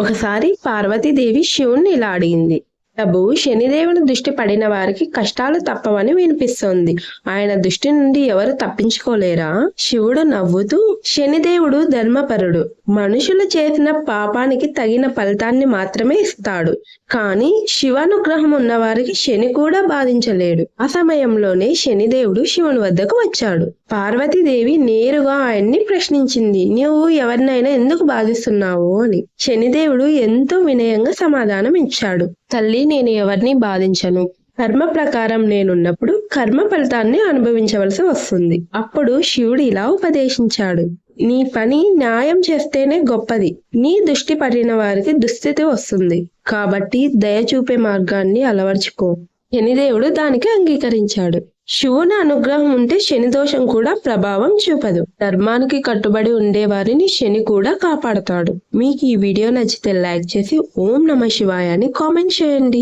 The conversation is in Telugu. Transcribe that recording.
ఒకసారి పార్వతీదేవి శివుణ్ణి ఇలా అడిగింది. ప్రభు, శనిదేవుని దృష్టి పడిన వారికి కష్టాలు తప్పవని వినిపిస్తోంది. ఆయన దృష్టి నుండి ఎవరు తప్పించుకోలేరా? శివుడు నవ్వుతూ, శనిదేవుడు ధర్మపరుడు. మనుషులు చేసిన పాపానికి తగిన ఫలితాన్ని మాత్రమే ఇస్తాడు. కానీ శివానుగ్రహం ఉన్న వారికి శని కూడా బాధించలేడు. ఆ సమయంలోనే శనిదేవుడు శివుని వద్దకు వచ్చాడు. పార్వతీదేవి నేరుగా ఆయన్ని ప్రశ్నించింది, నువ్వు ఎవరినైనా ఎందుకు బాధిస్తున్నావు అని. శనిదేవుడు ఎంతో వినయంగా సమాధానం ఇచ్చాడు. తల్లి, నేను ఎవరిని బాధించను. కర్మ ప్రకారం నేనున్నప్పుడు కర్మ ఫలితాన్ని అనుభవించవలసి వస్తుంది. అప్పుడు శివుడు ఇలా ఉపదేశించాడు, నీ పని న్యాయం చేస్తేనే గొప్పది. నీ దృష్టి పడిన వారికి దుస్థితి వస్తుంది. కాబట్టి దయ చూపే మార్గాన్ని అలవర్చుకో. శనిదేవుడు దానికి అంగీకరించాడు. శివుని అనుగ్రహం ఉంటే శని దోషం కూడా ప్రభావం చూపదు. ధర్మానికి కట్టుబడి ఉండే వారిని శని కూడా కాపాడతాడు. మీకు ఈ వీడియో నచ్చితే లైక్ చేసి ఓం నమః శివాయ అని కామెంట్ చేయండి.